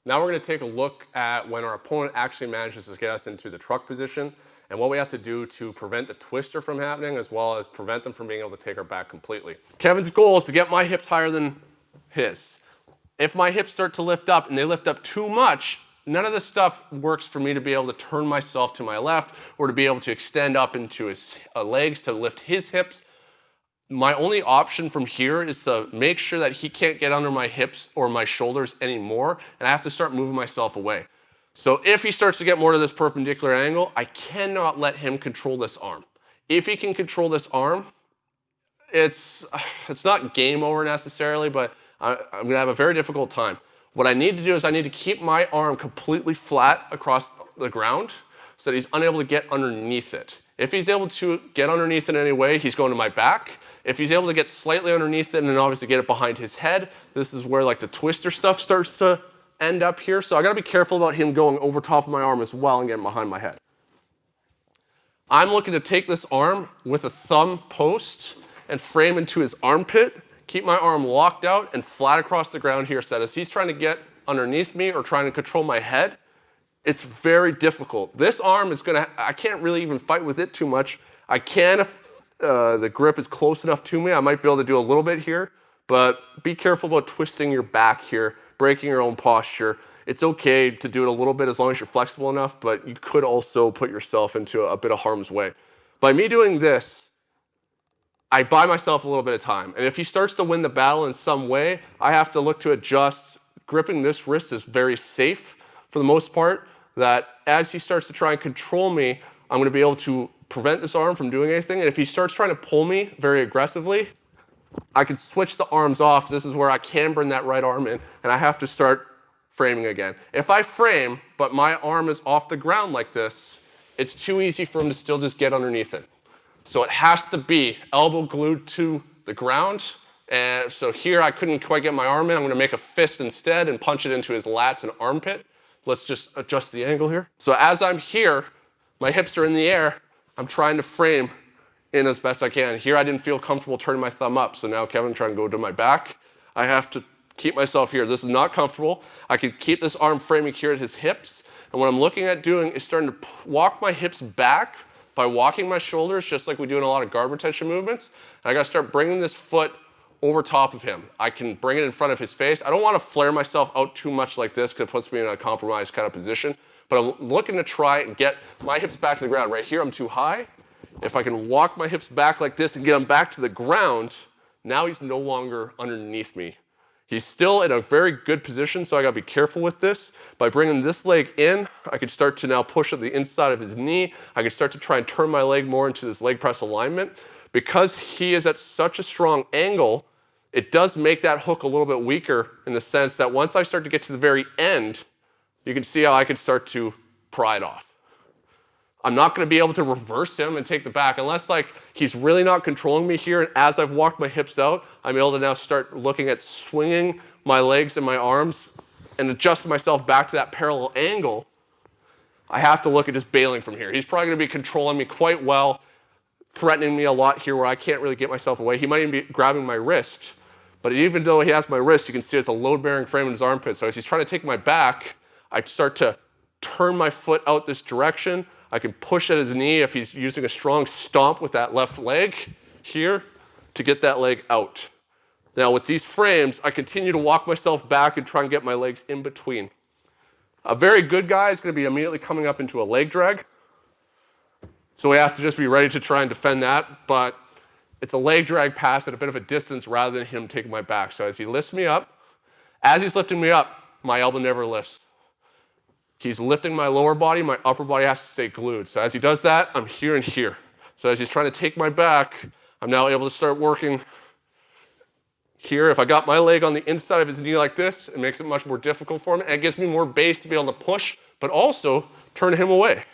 Now we're going to take a look at when our opponent actually manages to get us into the truck position and what we have to do to prevent the twister from happening, as well as prevent them from being able to take our back completely. Kevin's goal is to get my hips higher than his. If my hips start to lift up and they lift up too much, none of this stuff works for me to be able to turn myself to my left or to be able to extend up into his legs to lift his hips. My only option from here is to make sure that he can't get under my hips or my shoulders anymore, and I have to start moving myself away. So if he starts to get more to this perpendicular angle, I cannot let him control this arm. If he can control this arm, it's not game over necessarily, but I'm going to have a very difficult time. What I need to do is I need to keep my arm completely flat across the ground so that he's unable to get underneath it. If he's able to get underneath it in any way, he's going to my back. If he's able to get slightly underneath it and then obviously get it behind his head, this is where like the twister stuff starts to end up here. So I got to be careful about him going over top of my arm as well and getting behind my head. I'm looking to take this arm with a thumb post and frame into his armpit, keep my arm locked out and flat across the ground here, so that as he's trying to get underneath me or trying to control my head, it's very difficult. This arm is I can't really even fight with it too much. I can if the grip is close enough to me. I might be able to do a little bit here, but be careful about twisting your back here, breaking your own posture. It's okay to do it a little bit as long as you're flexible enough, but you could also put yourself into a bit of harm's way. By me doing this, I buy myself a little bit of time. And if he starts to win the battle in some way, I have to look to adjust. Gripping this wrist is very safe for the most part, that as he starts to try and control me, I'm going to be able to prevent this arm from doing anything. And if he starts trying to pull me very aggressively, I can switch the arms off. This is where I can bring that right arm in, and I have to start framing again. If I frame, but my arm is off the ground like this, it's too easy for him to still just get underneath it. So it has to be elbow glued to the ground. And so here I couldn't quite get my arm in. I'm going to make a fist instead and punch it into his lats and armpit. Let's just adjust the angle here. So as I'm here, my hips are in the air. I'm trying to frame in as best I can. Here I didn't feel comfortable turning my thumb up. So now Kevin trying to go to my back. I have to keep myself here. This is not comfortable. I can keep this arm framing here at his hips. And what I'm looking at doing is starting to walk my hips back by walking my shoulders, just like we do in a lot of guard retention movements. And I got to start bringing this foot over top of him. I can bring it in front of his face. I don't want to flare myself out too much like this because it puts me in a compromised kind of position. But I'm looking to try and get my hips back to the ground. Right here, I'm too high. If I can walk my hips back like this and get him back to the ground, now he's no longer underneath me. He's still in a very good position, so I gotta be careful with this. By bringing this leg in, I could start to now push up the inside of his knee. I could start to try and turn my leg more into this leg press alignment. Because he is at such a strong angle, it does make that hook a little bit weaker in the sense that once I start to get to the very end, you can see how I could start to pry it off. I'm not going to be able to reverse him and take the back unless like he's really not controlling me here. And as I've walked my hips out, I'm able to now start looking at swinging my legs and my arms and adjust myself back to that parallel angle. I have to look at just bailing from here. He's probably going to be controlling me quite well, threatening me a lot here where I can't really get myself away. He might even be grabbing my wrist, but even though he has my wrist, you can see it's a load-bearing frame in his armpit. So as he's trying to take my back, I start to turn my foot out this direction. I can push at his knee if he's using a strong stomp with that left leg here to get that leg out. Now with these frames, I continue to walk myself back and try and get my legs in between. A very good guy is going to be immediately coming up into a leg drag. So we have to just be ready to try and defend that, but it's a leg drag pass at a bit of a distance rather than him taking my back. So as he lifts me up, as he's lifting me up, my elbow never lifts. He's lifting my lower body, my upper body has to stay glued. So as he does that, I'm here and here. So as he's trying to take my back, I'm now able to start working here. If I got my leg on the inside of his knee like this, it makes it much more difficult for him, and it gives me more base to be able to push, but also turn him away.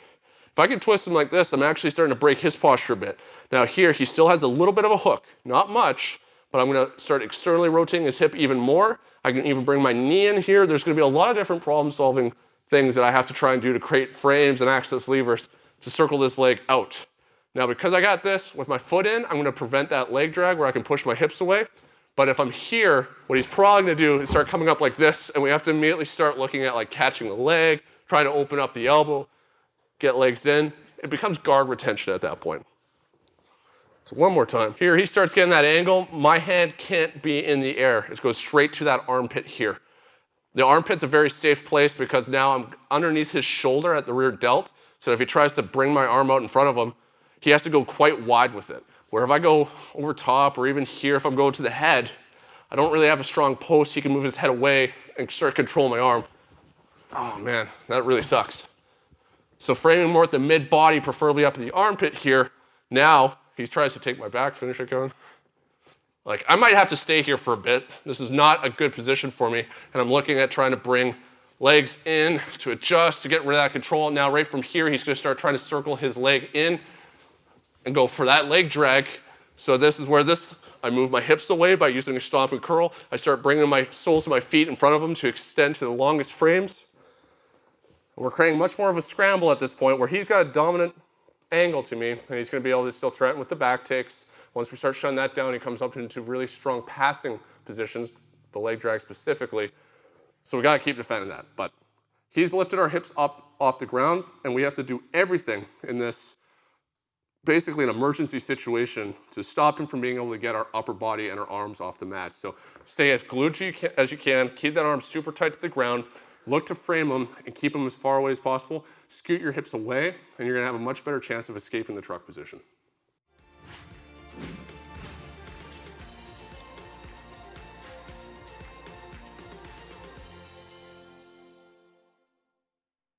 If I can twist him like this, I'm actually starting to break his posture a bit. Now here, he still has a little bit of a hook, not much, but I'm going to start externally rotating his hip even more. I can even bring my knee in here. There's going to be a lot of different problem-solving things that I have to try and do to create frames and access levers to circle this leg out. Now, because I got this with my foot in, I'm going to prevent that leg drag where I can push my hips away. But if I'm here, what he's probably gonna do is start coming up like this, and we have to immediately start looking at like catching the leg, trying to open up the elbow, get legs in. It becomes guard retention at that point. So one more time. Here, he starts getting that angle. My hand can't be in the air. It goes straight to that armpit here. The armpit's a very safe place because now I'm underneath his shoulder at the rear delt. So if he tries to bring my arm out in front of him, he has to go quite wide with it. Where if I go over top or even here, if I'm going to the head, I don't really have a strong post. He can move his head away and start controlling my arm. Oh man, that really sucks. So framing more at the mid-body, preferably up to the armpit here. Now he tries to take my back, finish it going. Like, I might have to stay here for a bit. This is not a good position for me. And I'm looking at trying to bring legs in to adjust, to get rid of that control. Now, right from here, he's gonna start trying to circle his leg in and go for that leg drag. So this is where I move my hips away by using a stomp and curl. I start bringing my soles of my feet in front of him to extend to the longest frames. We're creating much more of a scramble at this point where he's got a dominant angle to me, and he's gonna be able to still threaten with the back takes. Once we start shutting that down, he comes up into really strong passing positions, the leg drag specifically. So we gotta keep defending that. But he's lifted our hips up off the ground, and we have to do everything in this, basically an emergency situation, to stop him from being able to get our upper body and our arms off the mat. So stay as glued as you can, keep that arm super tight to the ground, look to frame him and keep him as far away as possible, scoot your hips away, and you're gonna have a much better chance of escaping the truck position.